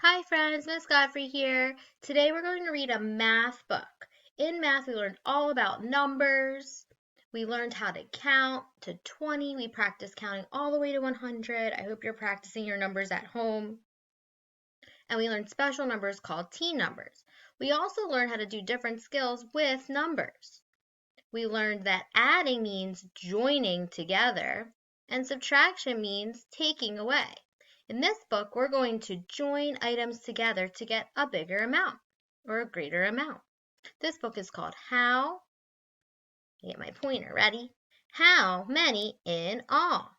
Hi friends, Miss Godfrey here. Today we're going to read a math book. In math, we learned all about numbers. We learned how to count to 20. We practiced counting all the way to 100. I hope you're practicing your numbers at home. And we learned special numbers called teen numbers. We also learned how to do different skills with numbers. We learned that adding means joining together and subtraction means taking away. In this book, we're going to join items together to get a bigger amount or a greater amount. This book is called How, get my pointer, ready? How many in all?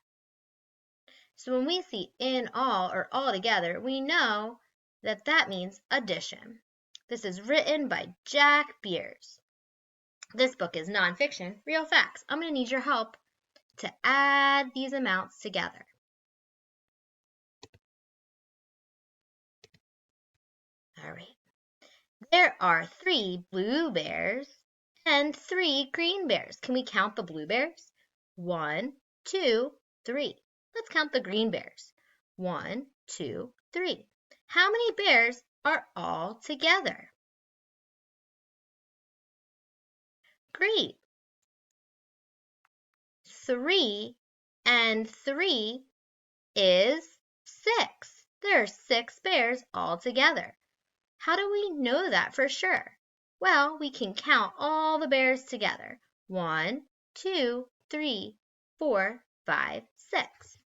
So when we see in all or all together, we know that that means addition. This is written by Jack Beers. This book is nonfiction, real facts. I'm going to need your help to add these amounts together. All right. There are 3 blue bears and 3 green bears. Can we count the blue bears? 1, 2, 3. Let's count the green bears. 1, 2, 3. How many bears are all together? Great. 3 and 3 is 6. There are 6 bears all together. How do we know that for sure? Well, we can count all the bears together. 1, 2, 3, 4, 5, 6.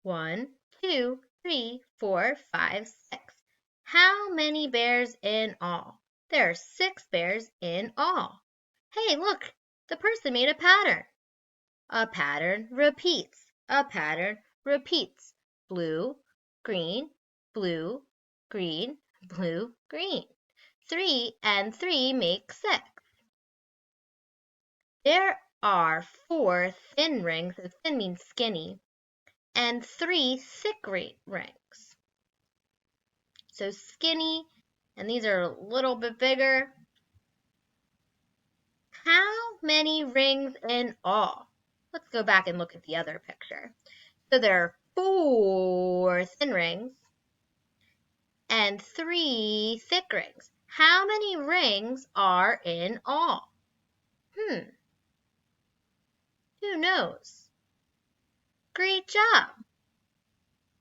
One, 2, 3, 4, 5, 6. How many bears in all? There are 6 bears in all. Hey, look, the person made a pattern. A pattern repeats. A pattern repeats. Blue, green, blue, green, blue, green. 3 and 3 make 6. There are 4 thin rings, so thin means skinny, and 3 thick rings. So skinny, and these are a little bit bigger. How many rings in all? Let's go back and look at the other picture. So there are 4 thin rings and 3 thick rings. How many rings are in all? Who knows? Great job.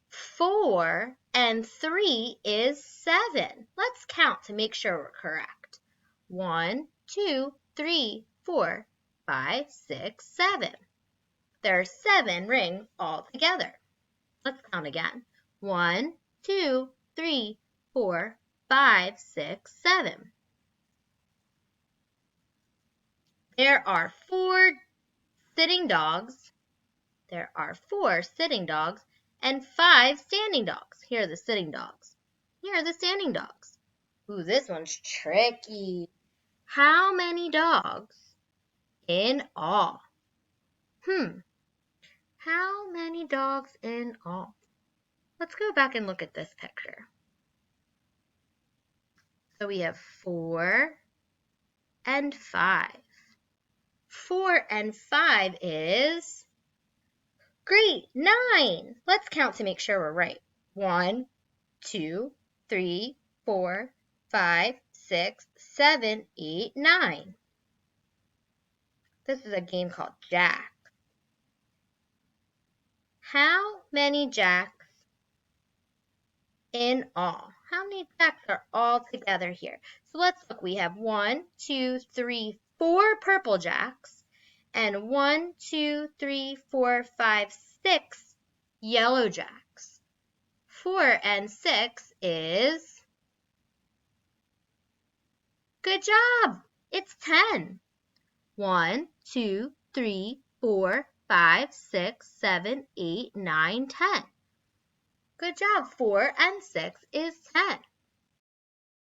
4 and 3 is 7. Let's count to make sure we're correct. 1, 2, 3, 4, 5, 6, 7. There are 7 rings all together. Let's count again. 1, 2, 3, 4, 5, 6, 7. There are 4 sitting dogs. There are 4 sitting dogs and 5 standing dogs. Here are the sitting dogs. Here are the standing dogs. Ooh, this one's tricky. How many dogs in all? How many dogs in all? Let's go back and look at this picture. So we have 4 and 5. 4 and 5 is, great, 9. Let's count to make sure we're right. 1, 2, 3, 4, 5, 6, 7, 8, 9. This is a game called Jack. How many jacks in all? How many jacks are all together here? So let's look. We have 1, 2, 3, 4 purple jacks and 1, 2, 3, 4, 5, 6 yellow jacks. 4 and 6 is, good job, it's 10. 1, 2, 3, 4, 5, 6, 7, 8, 9, 10. Good job, 4 and 6 is 10.